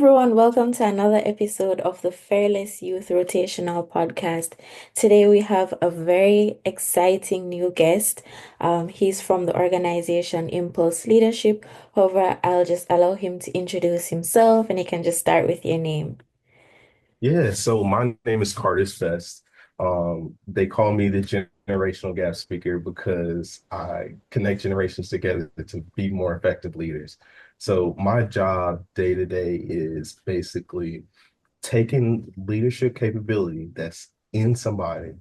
everyone, welcome to another episode of the Fearless Youth Rotational Podcast. Today we have a very exciting new guest. He's from the organization Impulse Leadership. However, I'll just allow him to introduce himself and you can just start with your name. Yeah, so my name is Cartis Best. They call me the generational gap speaker because I connect generations together to be more effective leaders. So my job day to day is basically taking leadership capability that's in somebody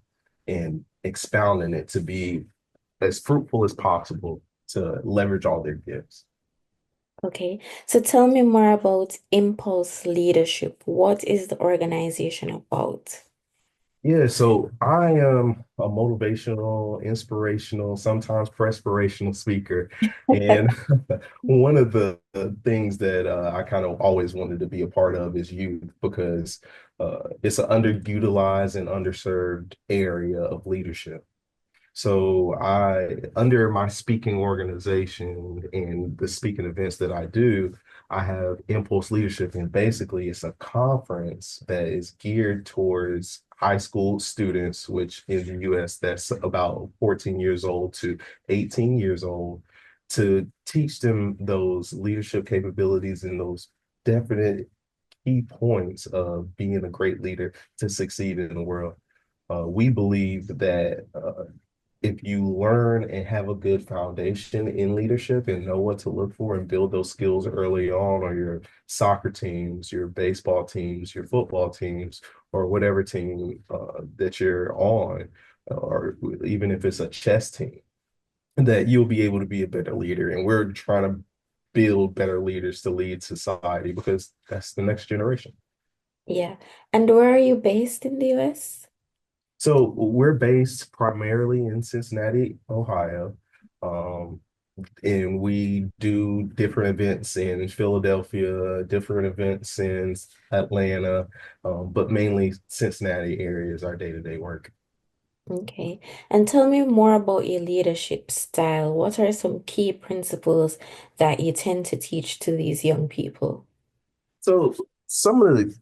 and expounding it to be as fruitful as possible to leverage all their gifts. Okay, so tell me more about Impulse Leadership. What is the organization about? Yeah, so I am a motivational, inspirational, sometimes perspirational speaker. And one of the things that I kind of always wanted to be a part of is youth because it's an underutilized and underserved area of leadership. So under my speaking organization and the speaking events that I do, I have Impulse Leadership, and basically it's a conference that is geared towards high school students, which in the US, that's about 14 years old to 18 years old, to teach them those leadership capabilities and those definite key points of being a great leader to succeed in the world. We believe that if you learn and have a good foundation in leadership and know what to look for and build those skills early on your soccer teams, your baseball teams, your football teams, or whatever team that you're on, or even if it's a chess team, that you'll be able to be a better leader. And we're trying to build better leaders to lead society because that's the next generation. Yeah. And where are you based in the US? So we're based primarily in Cincinnati, Ohio. Um, and we do different events in Philadelphia, different events in Atlanta, but mainly Cincinnati area is our day-to-day work. Okay. And tell me more about your leadership style. What are some key principles that you tend to teach to these young people? So some of the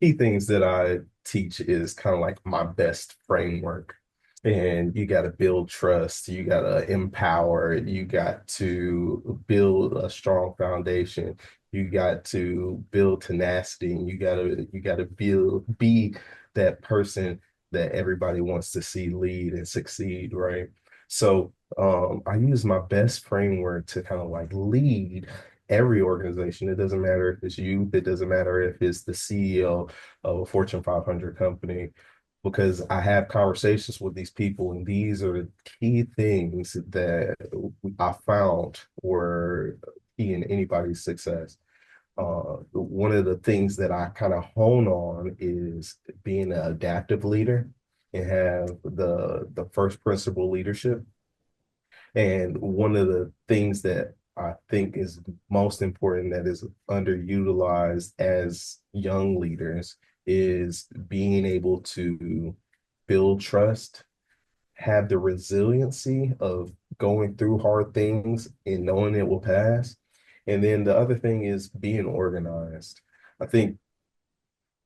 key things that I teach is kind of like my best framework. And you got to build trust, you got to empower, you got to build a strong foundation, you got to build tenacity, and you got to build be that person that everybody wants to see lead and succeed, right? So I use my best framework to kind of like lead every organization. It doesn't matter if it's youth, it doesn't matter if it's the CEO of a Fortune 500 company, because I have conversations with these people, and these are the key things that I found were key in anybody's success. One of the things that I kind of hone on is being an adaptive leader and have the first principle leadership. And one of the things that I think is most important that is underutilized as young leaders is being able to build trust, have the resiliency of going through hard things and knowing it will pass. And then the other thing is being organized. I think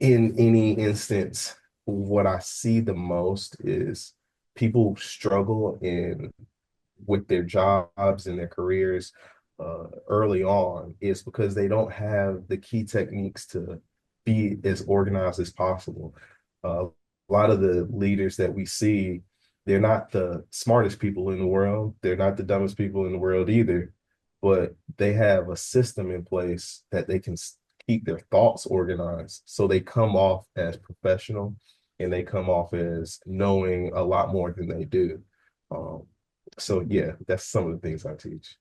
in any instance, what I see the most is people struggle in with their jobs and their careers early on is because they don't have the key techniques to be as organized as possible. A lot of the leaders that we see, they're not the smartest people in the world. They're not the dumbest people in the world either, but they have a system in place that they can keep their thoughts organized. So they come off as professional and they come off as knowing a lot more than they do. Um, so yeah, that's some of the things I teach.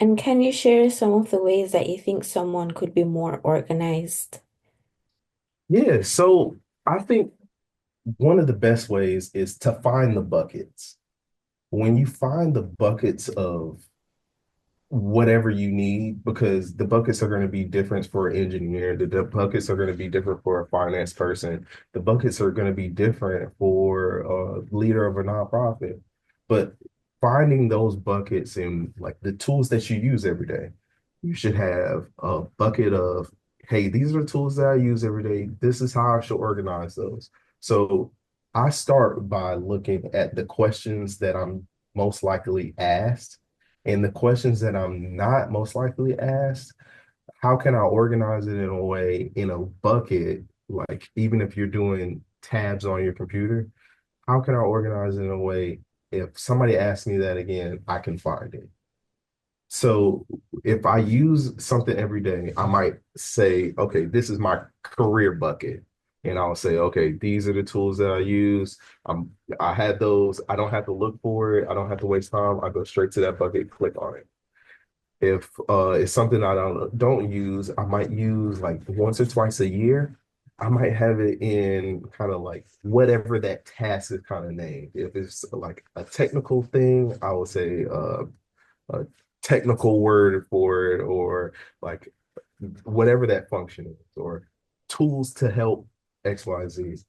And can you share some of the ways that you think someone could be more organized? Yeah, so I think one of the best ways is to find the buckets. When you find the buckets of whatever you need, because the buckets are going to be different for an engineer, the buckets are going to be different for a finance person, the buckets are going to be different for a leader of a nonprofit. But finding those buckets and like the tools that you use every day, you should have a bucket of hey, these are the tools that I use every day. This is how I should organize those. So I start by looking at the questions that I'm most likely asked and the questions that I'm not most likely asked. How can I organize it in a way, in a bucket, like even if you're doing tabs on your computer, how can I organize it in a way if somebody asks me that again, I can find it. So if I use something every day, I might say, okay, this is my career bucket. And I'll say, okay, these are the tools that I use. I had those. I don't have to look for it. I don't have to waste time. I go straight to that bucket, click on it. If it's something I don't use, I might use like once or twice a year. I might have it in kind of like whatever that task is kind of named. If it's like a technical thing, I would say a technical word for it, or like whatever that function is, or tools to help XYZ.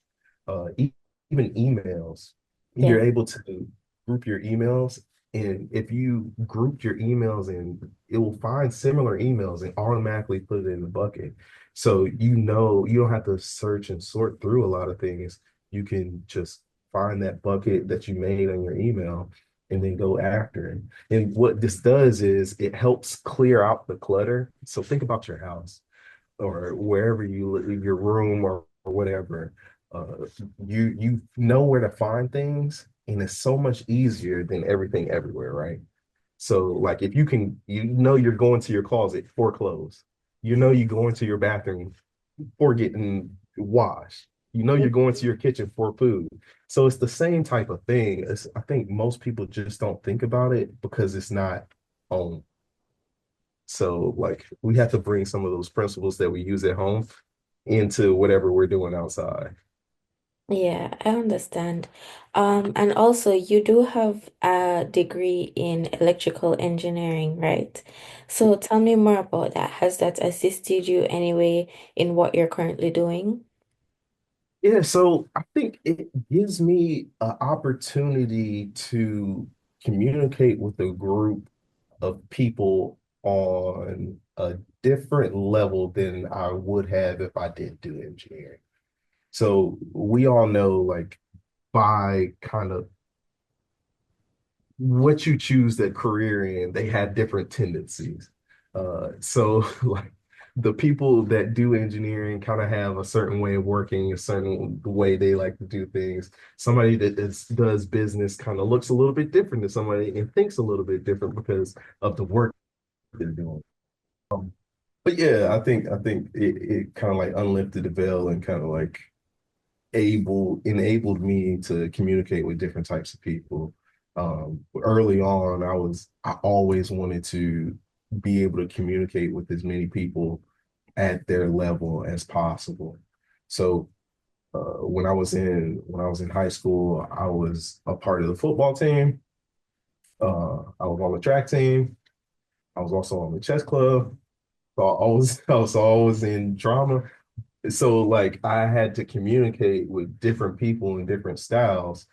E Even emails, you're Yeah. able to group your emails. And if you group your emails in, it will find similar emails and automatically put it in the bucket. So you know you don't have to search and sort through a lot of things. You can just find that bucket that you made on your email and then go after it. And what this does is it helps clear out the clutter. So think about your house or wherever you live, your room or whatever. You know where to find things, and it's so much easier than everything everywhere, right? So like if you can, you know you're going to your closet for clothes. You know you go into your bathroom for getting washed. You know you're going to your kitchen for food. So it's the same type of thing. I think most people just don't think about it because it's not on. So like we have to bring some of those principles that we use at home into whatever we're doing outside. Yeah, I understand. And also you do have a degree in electrical engineering, right? So tell me more about that. Has that assisted you anyway in what you're currently doing? Yeah, so I think it gives me an opportunity to communicate with a group of people on a different level than I would have if I did do engineering. So we all know, like, by kind of what you choose that career in, they have different tendencies. So like the people that do engineering kind of have a certain way of working, a certain way they like to do things. Somebody that does business kind of looks a little bit different than somebody and thinks a little bit different because of the work they're doing. But yeah, I think it kind of like unlifted the veil and kind of like enabled me to communicate with different types of people. Early on, I always wanted to be able to communicate with as many people at their level as possible. So when I was in high school, I was a part of the football team. I was on the track team. I was also on the chess club. So I was always in drama. So like I had to communicate with different people in different styles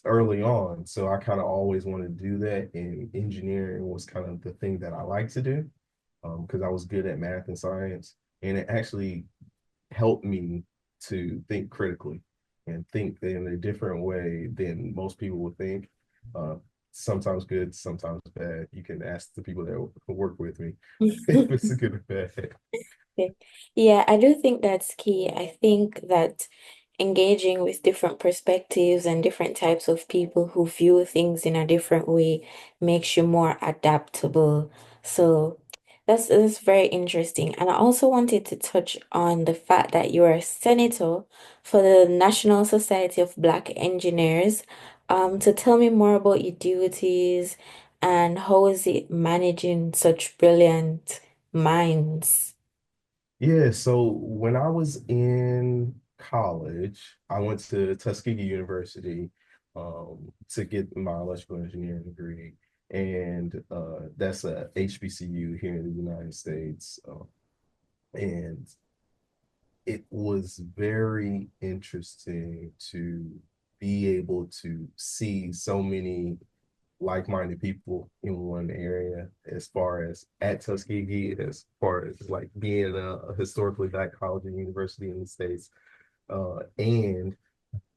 early on. So I kind of always wanted to do that, and engineering was kind of the thing that I like to do because I was good at math and science, and it actually helped me to think critically and think in a different way than most people would think. Uh, Sometimes good, sometimes bad. You can ask the people that work with me if it's good or bad. Okay. Yeah, I do think that's key. I think that engaging with different perspectives and different types of people who view things in a different way makes you more adaptable. So that's very interesting. And I also wanted to touch on the fact that you're a senator for the National Society of Black Engineers. To tell me more about your duties and how is it managing such brilliant minds? Yeah, so when I was in college, I went to Tuskegee University to get my electrical engineering degree, and that's a HBCU here in the United States. And it was very interesting to be able to see so many. like-minded people in one area as far as at Tuskegee, as far as like being a historically black college and university in the States, and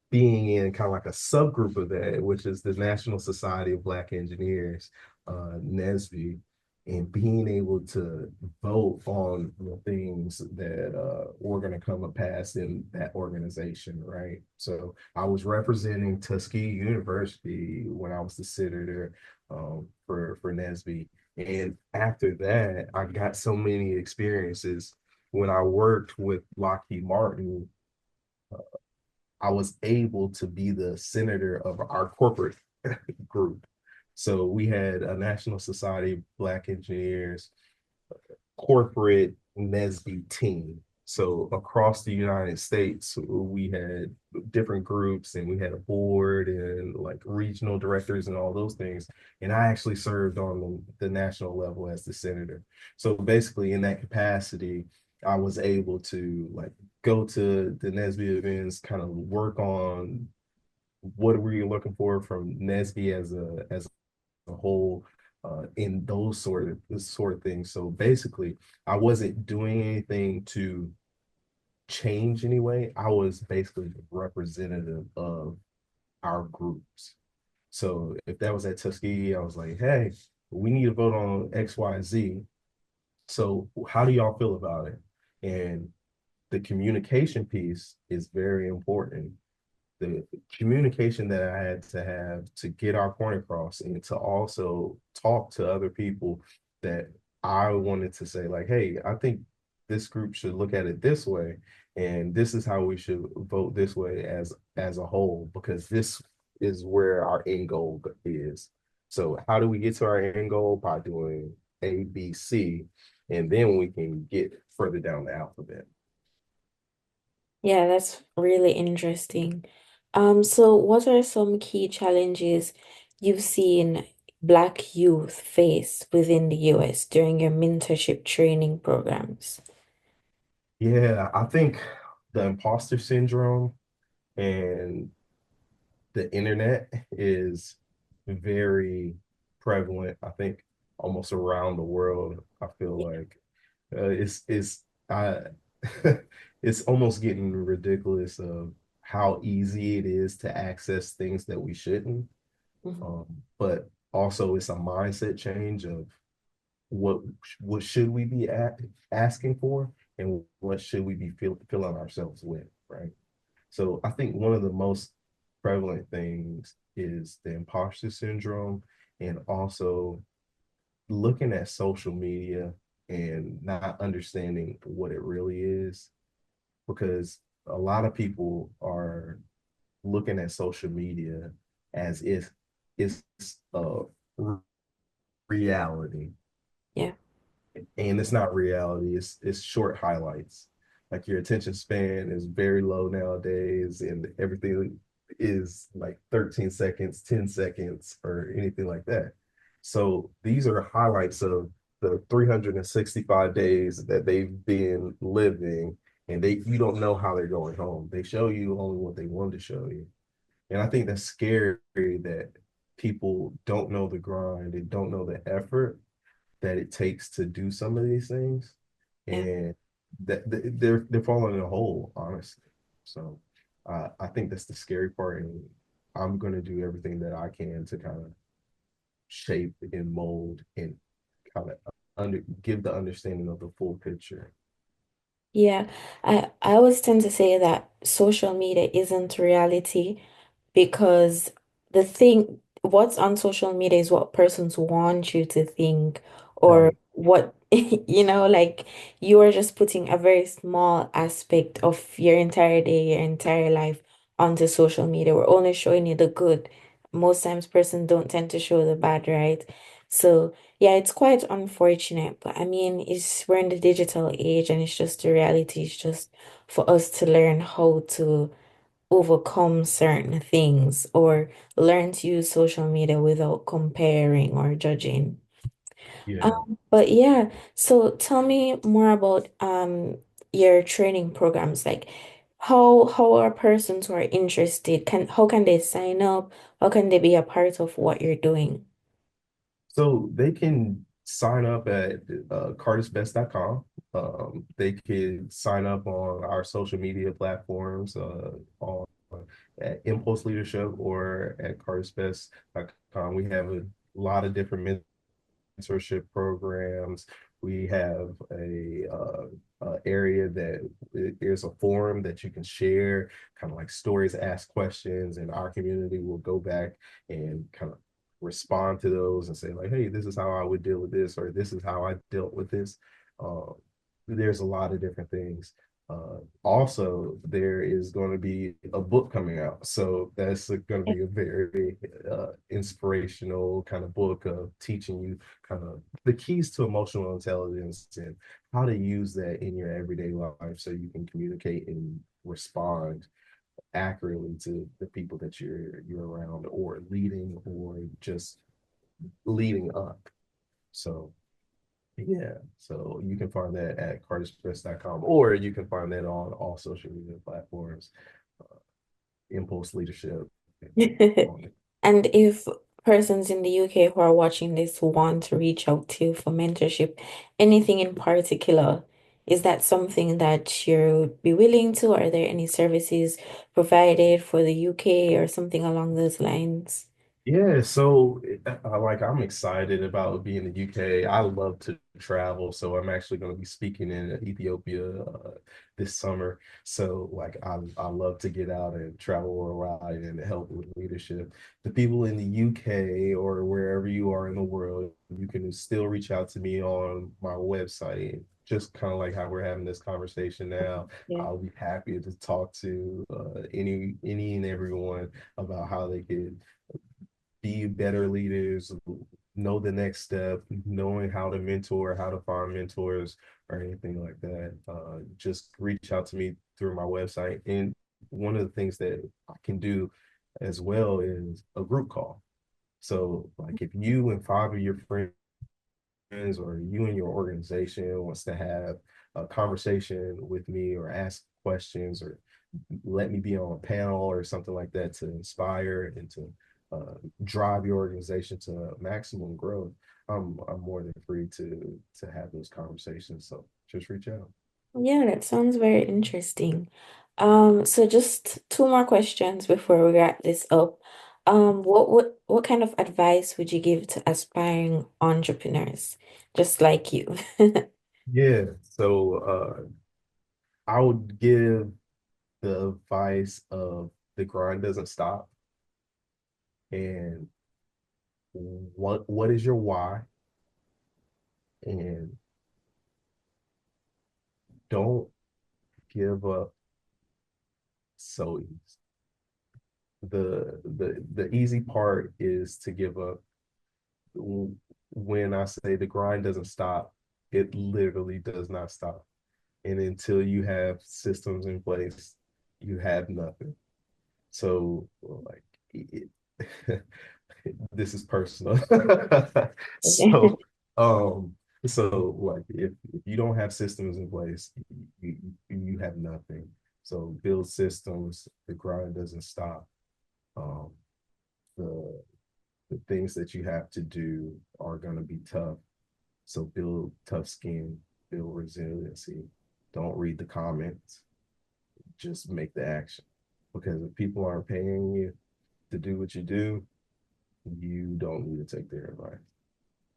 being in kind of like a subgroup of that, which is the National Society of Black Engineers, NSBE, and being able to vote on the things that were going to come to pass in that organization, right? So I was representing Tuskegee University when I was the senator for NSBE. And after that, I got so many experiences when I worked with Lockheed Martin. I was able to be the senator of our corporate group. So we had a National Society of Black Engineers corporate NSBE team. So across the United States, we had different groups and we had a board and like regional directors and all those things. And I actually served on the national level as the senator. So basically, in that capacity, I was able to like go to the NSBE events, kind of work on what were you looking for from NSBE as a whole, in those sort of things. So basically, I wasn't doing anything to change anyway. I was basically representative of our groups. So if that was at Tuskegee, I was like, hey, we need to vote on XYZ. So how do y'all feel about it? And the communication piece is very important. The communication that I had to have to get our point across and to also talk to other people that I wanted to say, like, hey, I think this group should look at it this way, and this is how we should vote this way as a whole, because this is where our end goal is. So how do we get to our end goal? By doing A, B, C, and then we can get further down the alphabet. Yeah, that's really interesting. So what are some key challenges you've seen Black youth face within the US during your mentorship training programs? Yeah, I think the imposter syndrome and the internet is very prevalent. I think almost around the world. I feel like it's I it's almost getting ridiculous of how easy it is to access things that we shouldn't. Mhm. But also it's a mindset change of what what should we be asking for and what should we be filling ourselves with, right? So I think one of the most prevalent things is the imposter syndrome, and also looking at social media and not understanding what it really is, because a lot of people are looking at social media as if it's a reality, Yeah. and it's not reality. It's short highlights. Like your attention span is very low nowadays, and everything is like 13 seconds, 10 seconds, or anything like that. So these are highlights of the 365 days that they've been living, and they you don't know how they're going home. They show you only what they want to show you. And I think that's scary that people don't know the grind, they don't know the effort that it takes to do some of these things, Yeah. and that they're falling in a hole, honestly. So I think that's the scary part, and I'm going to do everything that I can to kind of shape and mold and kind of give the understanding of the full picture. Yeah, I always tend to say that social media isn't reality because what's on social media is what persons want you to think or Right. what, like you are just putting a very small aspect of your entire day, your entire life onto social media. We're only showing you the good. Most times persons don't tend to show the bad, right? So yeah, it's quite unfortunate, but I mean, we're in the digital age and it's just the reality. It's just for us to learn how to overcome certain things or learn to use social media without comparing or judging. Yeah. But yeah, so tell me more about your training programs. Like how are persons who are interested how can they sign up? How can they be a part of what you're doing? So they can sign up at cartisbest.com. They can sign up on our social media platforms on at Impulse Leadership or at cartisbest.com. We have a lot of different mentorship programs. We have a area that there's a forum that you can share, kind of like stories, ask questions, and our community will go back and kind of respond to those and say like, hey, this is how I would deal with this, or this is how I dealt with this. Um, there's a lot of different things. Also, there is going to be a book coming out. So that's going to be a very inspirational kind of book of teaching you kind of the keys to emotional intelligence and how to use that in your everyday life so you can communicate and respond accurately to the people that you're around or leading or just leading up. So yeah, so you can find that at cartispress.com or you can find that on all social media platforms, uh, Impulse Leadership. And if persons in the UK who are watching this want to reach out to you for mentorship, anything in particular, is that something that you'd be willing to? Are there any services provided for the UK or something along those lines? Yeah, so like I'm excited about being in the UK. I love to travel, so I'm actually going to be speaking in Ethiopia this summer. So like I love to get out and travel worldwide and help with leadership. The people in the UK or wherever you are in the world, you can still reach out to me on my website. Just kind of like how we're having this conversation now. Yeah. I'll be happy to talk to any and everyone about how they could be better leaders, know the next step, knowing how to mentor, how to find mentors, or anything like that. Just reach out to me through my website. And one of the things that I can do as well is a group call. So, like, if you and five of your friends or you and your organization wants to have a conversation with me or ask questions or let me be on a panel or something like that to inspire and to drive your organization to maximum growth, I'm more than free to have those conversations. So just reach out. Yeah, that sounds very interesting. So just two more questions before we wrap this up. What kind of advice would you give to aspiring entrepreneurs just like you? Yeah. So I would give the advice of the grind doesn't stop and what is your why and don't give up so easy. The easy part is to give up. When I say the grind doesn't stop, it literally does not stop. And until you have systems in place, you have nothing. So like it, this is personal. So um like if you don't have systems in place, you have nothing. So build systems, the grind doesn't stop. Um the the things that you have to do are going to be tough. So build tough skin, build resiliency. Don't read the comments, just make the action. Because if people aren't paying you to do what you do, you don't need to take their advice.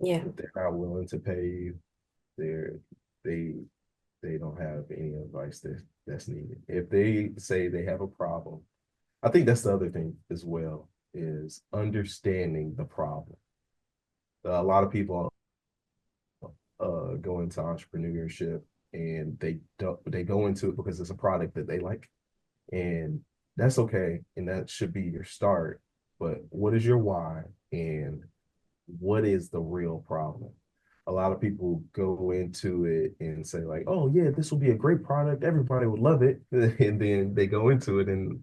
Yeah. If they're not willing to pay you, they're they they don't have any advice that's needed. If they say they have a problem, I think that's the other thing as well is understanding the problem. A lot of people go into entrepreneurship and they go into it because it's a product that they like, and that's okay and that should be your start. But what is your why and what is the real problem? A lot of people go into it and say like, oh yeah, this will be a great product, everybody would love it, and then they go into it and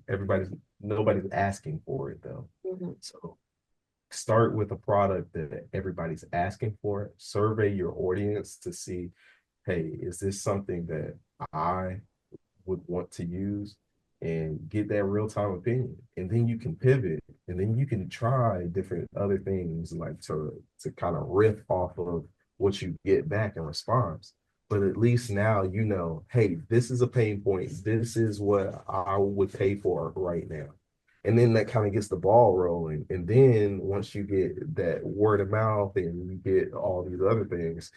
nobody's asking for it though. Mhm. So start with a product that everybody's asking for. Survey your audience to see, hey, is this something that I would want to use? and get that real-time opinion. And then you can pivot and then you can try different other things like to kind of riff off of what you get back in response. But at least now you know, hey, this is a pain point. This is what I would pay for right now. And then that kind of gets the ball rolling. And then once you get that word of mouth and you get all these other things,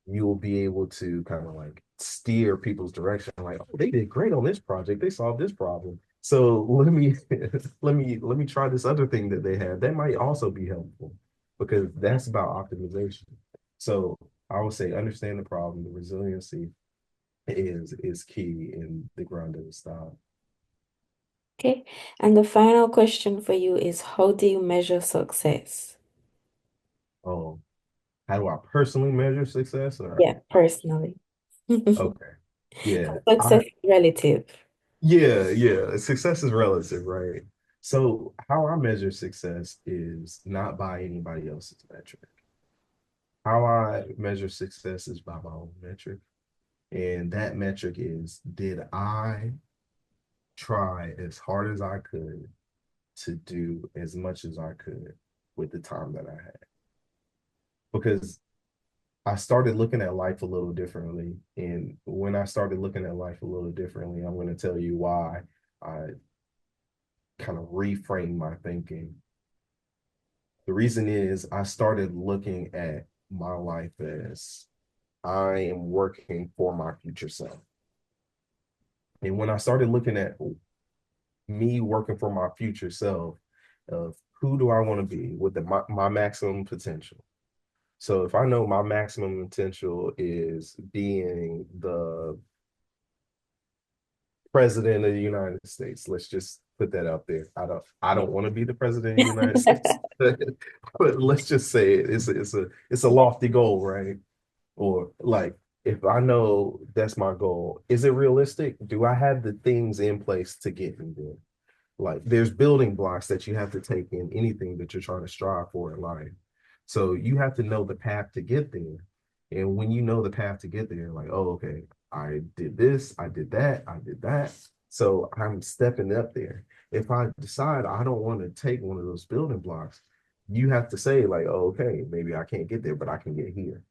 you will be able to kind of like steer people's direction. Like, oh, they did great on this project. They solved this problem. So let me let me try this other thing that they have. That might also be helpful because that's about optimization. So I would say understand the problem. The resiliency is key in the grind of the style. Okay. And the final question for you is how do you measure success? Oh, how do I personally measure success? Or Yeah, personally. okay, yeah, Success is relative. yeah. Success is relative, right? So how I measure success is not by anybody else's metric. How I measure success is by my own metric. And that metric is, did I try as hard as I could to do as much as I could with the time that I had? Because I started looking at life a little differently. And when I started looking at life a little differently, I'm going to tell you why I kind of reframed my thinking. The reason is I started looking at my life as I am working for my future self. And when I started looking at me working for my future self, of who do I want to be with my maximum potential. So if I know my maximum potential is being the president of the United States, let's just put that out there. I don't want to be the president of the United States, but let's just say it's a lofty goal, right? Or like if I know that's my goal, is it realistic? Do I have the things in place to get me there? Like there's building blocks that you have to take in anything that you're trying to strive for in life. So you have to know the path to get there. And when you know the path to get there, like, oh, okay, I did this, I did that, I did that. So I'm stepping up there. If I decide I don't want to take one of those building blocks, you have to say, like, oh, okay, maybe I can't get there, but I can get here.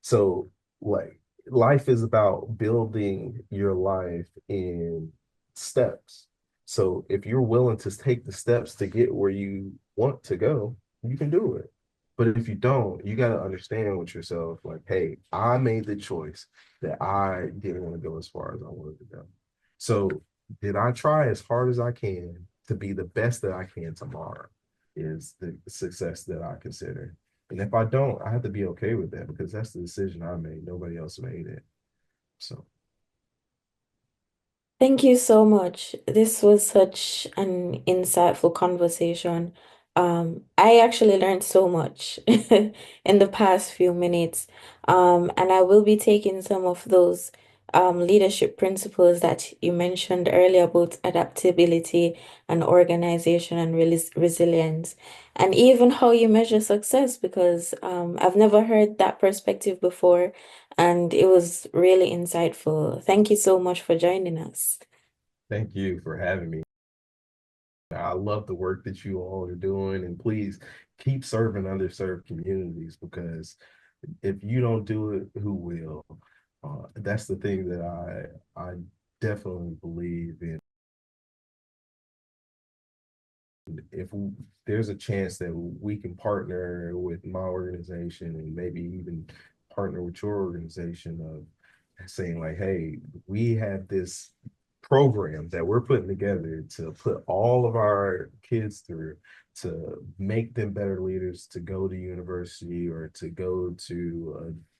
So, like, life is about building your life in steps. So, if you're willing to take the steps to get where you want to go, you can do it. But if you don't, you got to understand with yourself, like, hey, I made the choice that I didn't want to go as far as I wanted to go. So, did I try as hard as I can to be the best that I can tomorrow? Is the success that I consider. And if I don't, I have to be okay with that because that's the decision I made. Nobody else made it. So Thank you so much. This was such an insightful conversation. I actually learned so much in the past few minutes. And I will be taking some of those leadership principles that you mentioned earlier about adaptability and organization and resilience, and even how you measure success, because I've never heard that perspective before. And it was really insightful. Thank you so much for joining us. thank you for having me. I love the work that you all are doing, and please keep serving underserved communities because if you don't do it, who will? That's the thing that I definitely believe in. If there's a chance that we can partner with my organization and maybe even partner with your organization of saying like, hey, we have this program that we're putting together to put all of our kids through to make them better leaders to go to university or to go to